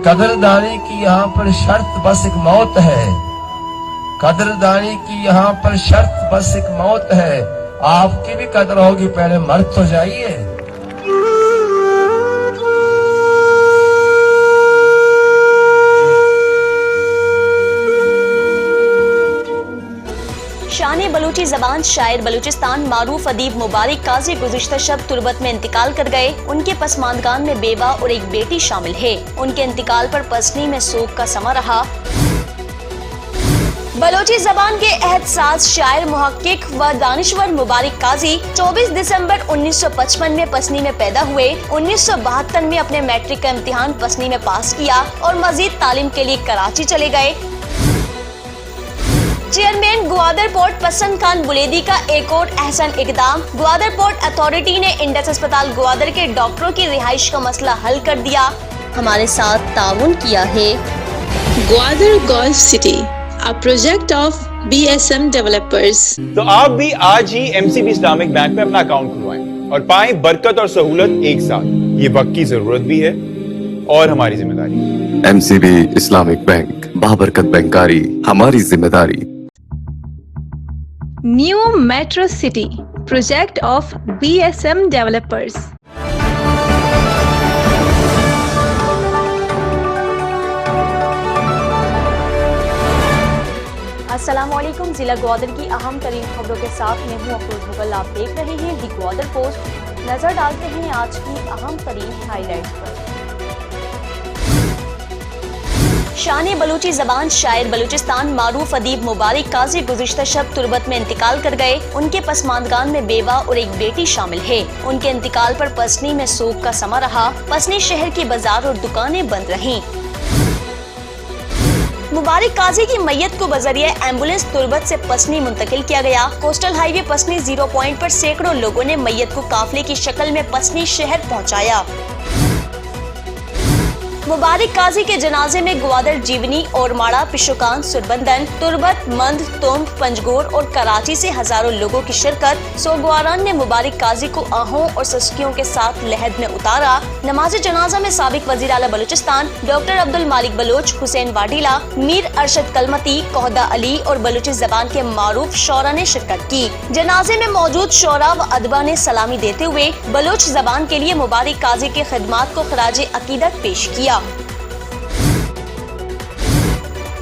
कदरदानी की यहाँ पर शर्त बस एक मौत है, कदरदानी की यहाँ पर शर्त बस एक मौत है। आपकी भी कदर होगी, पहले मर तो जाइए। शान बलूची ज़बान शायर बलूचिस्तान मारूफ अदीब मुबारक काजी गुज़िश्ता शब तुर्बत में इंतकाल कर गए। उनके पसमानदान में बेवा और एक बेटी शामिल है। उनके इंतकाल पर पसनी में सोग का समा रहा। बलोची ज़बान के एहतसास शायर मुहक्किक व दानिश्वर मुबारक काजी 24 दिसंबर 1955 में पसनी में पैदा हुए। 1972 में अपने मैट्रिक का इम्तिहान पसनी में पास किया और मजीद तालीम के लिए कराची चले गए। चेयरमैन ग्वादर पोर्ट पसंद खान बुलेदी का एक और अहसन इकदाम। ग्वादर पोर्ट अथॉरिटी ने इंडस अस्पताल ग्वादर के डॉक्टरों की रिहाइश का मसला हल कर दिया। हमारे साथ ताउन किया है Gwadar golf city, a project of BSM developers. तो आप भी आज ही MCB इस्लामिक बैंक में अपना अकाउंट खुलवाएं और पाएं बरकत और सहूलत एक साथ। ये वक्त की जरूरत भी है और हमारी जिम्मेदारी। MCB इस्लामिक बैंक, बाबरकत बैंकारी हमारी जिम्मेदारी। New metro city, project of BSM developers. अस्सलामुअलैकुम। जिला ग्वादर की अहम तरीन खबरों के साथ मैं हूँ अफरोज मुगल। आप देख रहे हैं दी ग्वादर पोस्ट। नजर डालते हैं आज की अहम तरीन हाईलाइट्स पर। शान बलूची ज़बान शायर बलूचिस्तान मारूफ अदीब मुबारक काजी गुज़िश्ता शब तुर्बत में इंतकाल कर गए। उनके पसमानदान में बेवा और एक बेटी शामिल है। उनके इंतकाल पर पसनी में सोग का समा रहा। पसनी शहर की बाजार और दुकानें बंद रहीं। मुबारक काजी की मैयत को बजरिए एम्बुलेंस तुर्बत से पसनी मुंतकिल किया गया। कोस्टल हाईवे पसनी 0 पॉइंट पर सैकड़ों लोगों ने मैयत को काफिले की शक्ल में पसनी शहर पहुंचाया। मुबारक काजी के जनाजे में ग्वादर, जीवनी, ओरमाड़ा, पिशुकान, सुरबंदन, तुर्बत, मंद, तुंब, पंजगोर और कराची से हजारों लोगों की शिरकत। सोगवारान ने मुबारक काजी को आहों और सस्कियों के साथ लहद में उतारा। नमाज जनाजा में साबिक वजीर आला बलूचिस्तान डॉक्टर अब्दुल मालिक बलोच, हुसैन वाडीला, मीर अरशद कलमती, कोहदा अली और बलूची ज़बान के मारूफ शोरा ने शिरकत की। जनाजे में मौजूद शोरा व अदबा ने सलामी देते हुए बलोच ज़बान के लिए मुबारक काजी की खिदमात को खराज अकीदत पेश किया।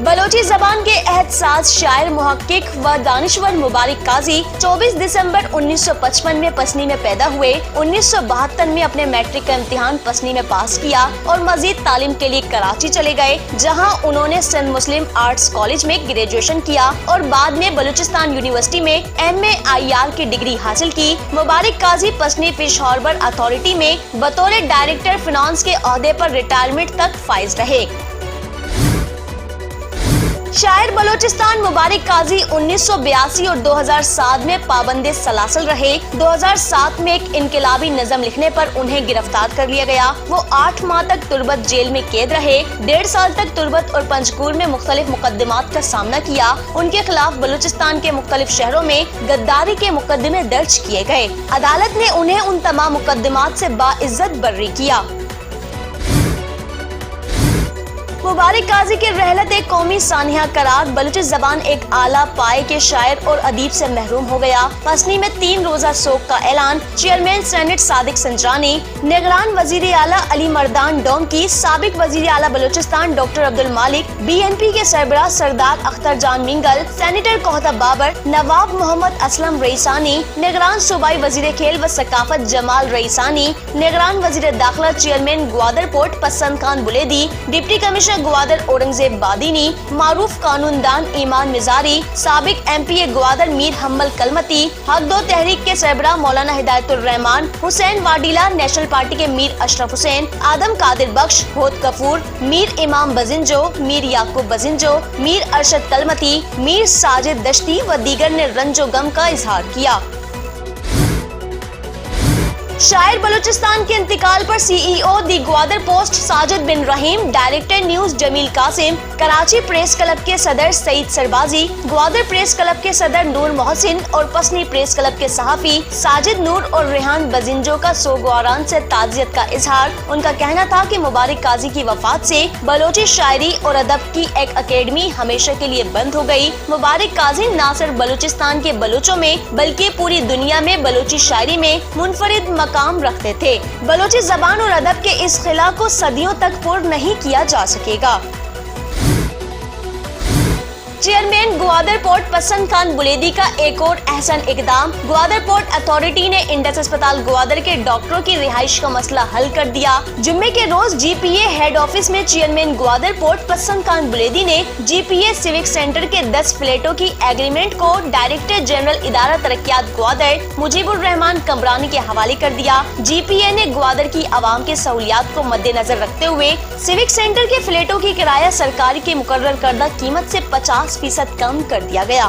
बलोची ज़बान के एहतसास शायर मुहक्किक व दानिश्वर मुबारक काजी 24 दिसंबर 1955 में पसनी में पैदा हुए। 1972 में अपने मैट्रिक का इम्तिहान पसनी में पास किया और मजीद तालीम के लिए कराची चले गए, जहां उन्होंने सिंध मुस्लिम आर्ट्स कॉलेज में ग्रेजुएशन किया और बाद में बलूचिस्तान यूनिवर्सिटी में MA IR की डिग्री हासिल की। मुबारक काजी पसनी फिश हार्बर अथॉरिटी में बतौर डायरेक्टर फिनांस के ओहदे पर रिटायरमेंट तक फाइज रहे। शायर बलूचिस्तान मुबारक काजी 1982 और 2007 में पाबंदे सलासल रहे। 2007 में एक इनकलाबी नज़म लिखने पर उन्हें गिरफ्तार कर लिया गया। वो 8 माह तक तुर्बत जेल में कैद रहे। 1.5 साल तक तुर्बत और पंजगूर में मुख्तलिफ मुकदमात का सामना किया। उनके खिलाफ बलूचिस्तान के मुख्तलिफ शहरों में गद्दारी के मुकदमे दर्ज किए गए। अदालत ने उन्हें उन तमाम मुकदमात से बाइज्जत बर्री किया। मुबारक काजी के रहलत एक कौमी सानिया करार। बलूची ज़बान एक आला पाए के शायर और अदीब से महरूम हो गया। पसनी में 3 रोजा सोग का ऐलान। चेयरमैन सेनेट सादिक संजरानी, निगरान वजीर आला अली मर्दान डोमकी, साबिक वजीर आला बलूचिस्तान डॉक्टर अब्दुल मालिक, BNP के सरबराह सरदार अख्तर जान मिंगल, सेनेटर कोहदा बाबर, नवाब मोहम्मद असलम रईसानी, निगरान सूबाई वजीर खेल व सकाफत जमाल रईसानी, निगरान वजीर दाखिला चेयरमैन ग्वादर पोर्ट पसंद खान बुलेदी, डिप्टी कमिश्नर ग्वादर औरंगजेब बादीनी, मारूफ कानूनदान ईमान मिजारी, साबिक MPA ग्वादर मीर हम्मल कलमती, हक दो तहरीक के सरबराह मौलाना हिदायतुर रहमान, हुसैन वाडीला, नेशनल पार्टी के मीर अशरफ हुसैन, आदम कादिर बख्श, होद कपूर, मीर इमाम बजिंजो, मीर याकूब बजिंजो, मीर अरशद कलमती, मीर साजिद दश्ती व दीगर ने रंजो गम का इजहार किया। शायर बलूचिस्तान के इंतकाल पर CEO दी Gwadar post Sajid bin Rahim, director news Jamil Qasim, Karachi press club के सदर सईद सरबाजी, ग्वादर प्रेस क्लब के सदर नूर मोहसिन और पसनी प्रेस क्लब के सहाफी साजिद नूर और रेहान बजिंजो का सोगवारान से ताज़ियत का इजहार। उनका कहना था कि मुबारक काजी की वफात से बलोची शायरी और अदब की एक अकेडमी हमेशा के लिए बंद हो गई। मुबारक काजी न सिर्फ बलूचिस्तान के बलूचों में बल्कि पूरी दुनिया में बलोची शायरी में मुनफरिद मकाम रखते थे। बलोची जबान और अदब के इस खिला को सदियों तक पूर्ण नहीं किया जा सकेगा। चेयरमैन ग्वादर पोर्ट पसंद खान बुलेदी का एक और अहसन इकदाम। ग्वादर पोर्ट अथॉरिटी ने इंडस अस्पताल ग्वादर के डॉक्टरों की रिहाइश का मसला हल कर दिया। जुम्मे के रोज GPA हेड ऑफिस में चेयरमैन ग्वादर पोर्ट पसंद खान बुलेदी ने GPA सिविक सेंटर के 10 फ्लैटों की एग्रीमेंट को डायरेक्टर जनरल इदारा तरक्यात ग्वादर मुजीबुर रहमान कमरानी के हवाले कर दिया। GPA ने ग्वादर की आवाम की सहूलियात को मद्देनजर रखते हुए सिविक सेंटर के फ्लैटों की किराया सरकारी की मुकर्रर करदा कीमत से 50% कम कर दिया गया।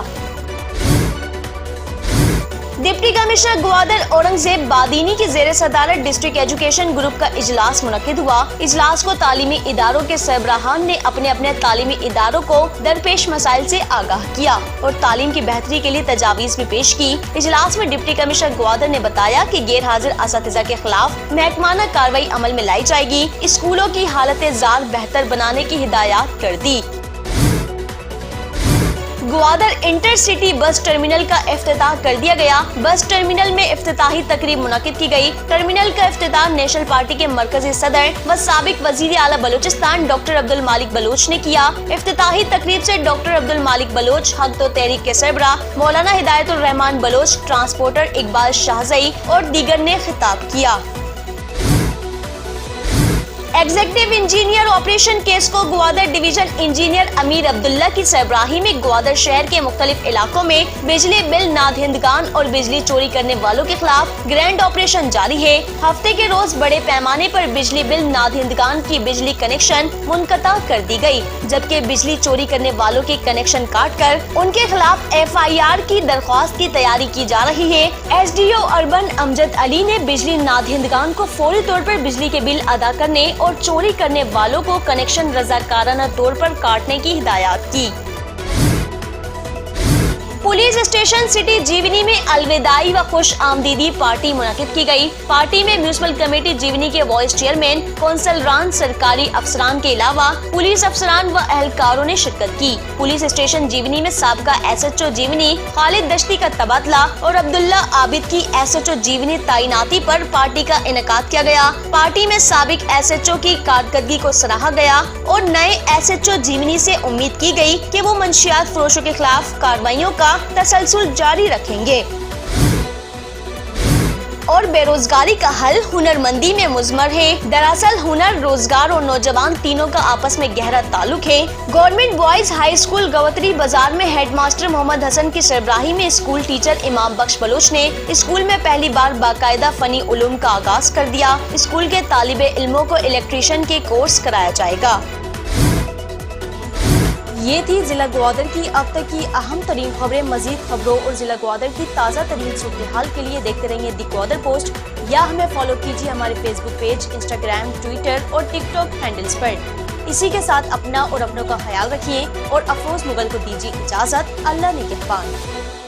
डिप्टी कमिश्नर ग्वादर औरंगजेब बादीनी की जेर सदारत डिस्ट्रिक्ट एजुकेशन ग्रुप का इजलास मुनक्किद हुआ। इजलास को तालीमी इदारों के सरबराहान ने अपने अपने तालीमी इदारों को दरपेश मसाइल से आगाह किया और तालीम की बेहतरी के लिए तजावीज भी पेश की। इजलास में डिप्टी कमिश्नर ग्वादर ने बताया कि गैर हाजिर असातिज़ा के खिलाफ महकमाना कार्रवाई अमल में लाई जाएगी। स्कूलों की हालत जार बेहतर बनाने की हिदायत कर दी। ग्वादर इंटरसिटी बस टर्मिनल का इफ्तिताह कर दिया गया। बस टर्मिनल में इफ्तिताही तकरीब मुनक्किद की गई। टर्मिनल का इफ्तिताह नेशनल पार्टी के मरकजी सदर व साबिक वजीर आला बलूचिस्तान डॉक्टर अब्दुल मालिक बलोच ने किया। इफ्तिताही तकरीब से डॉक्टर अब्दुल मालिक बलोच, हक तो तहरीक के सरबरा मौलाना हिदायतुर रहमान बलोच, ट्रांसपोर्टर इकबाल शाहजई और दीगर ने खिताब किया। एग्जीक्यूटिव इंजीनियर ऑपरेशन केस को ग्वादर डिवीजन इंजीनियर अमीर अब्दुल्ला की सरबराही में ग्वादर शहर के मुख्तलिफ इलाकों में बिजली बिल नादहिंदगान और बिजली चोरी करने वालों के खिलाफ ग्रैंड ऑपरेशन जारी है। हफ्ते के रोज बड़े पैमाने पर बिजली बिल नादहिंदगान की बिजली कनेक्शन मुनक़ता कर दी गई, जबकि बिजली चोरी करने वालों के कनेक्शन काट कर उनके खिलाफ FIR की दरख्वास्त की तैयारी की जा रही है। SDO अर्बन अमजद अली ने बिजली नादहिंदगान को फौरी तौर पर बिजली के बिल अदा करने और चोरी करने वालों को कनेक्शन रज़ाकाराना तौर पर काटने की हिदायत की। पुलिस स्टेशन सिटी जीवनी में अलविदाई व खुश आमदीदी पार्टी मुनक्किद की गई। पार्टी में म्यूनिसिपल कमेटी जीवनी के वाइस चेयरमैन, कौंसलरान, सरकारी अफसरान के अलावा पुलिस अफसरान व अहलकारों ने शिरकत की। पुलिस स्टेशन जीवनी में साबका SHO जीवनी खालिद दश्ती का तबादला और अब्दुल्ला आबिद की SHO जीवनी तैनाती पर पार्टी का इनेकाद किया गया। पार्टी में साबिक SHO की कारकर्दगी को सराहा गया और नए SHO जीवनी से उम्मीद की गई कि वो मंशियात फरोशों के खिलाफ कार्रवाइयों का तसलसल जारी रखेंगे। और बेरोजगारी का हल हुनरमंदी में मुज़मर है। दरअसल हुनर, रोजगार और नौजवान तीनों का आपस में गहरा ताल्लुक है। गवर्नमेंट बॉयज हाई स्कूल गवतरी बाजार में हेडमास्टर मोहम्मद हसन की सरबराही में स्कूल टीचर इमाम बख्श बलोच ने स्कूल में पहली बार बाकायदा फनी उलूम का आगाज कर दिया। स्कूल के तालिबे इल्मों को इलेक्ट्रीशियन के कोर्स कराया जाएगा। ये थी जिला ग्वादर की अब तक की अहम तरीन खबरें। मजीद खबरों और जिला ग्वादर की ताज़ा तरीन सूरत-ए-हाल के लिए देखते रहिए दी ग्वादर पोस्ट या हमें फॉलो कीजिए हमारे फेसबुक पेज, इंस्टाग्राम, ट्विटर और टिकटॉक हैंडल्स पर। इसी के साथ अपना और अपनों का ख्याल रखिए और अफरोज मुगल को दीजिए इजाज़त। अल्लाह निगहबान।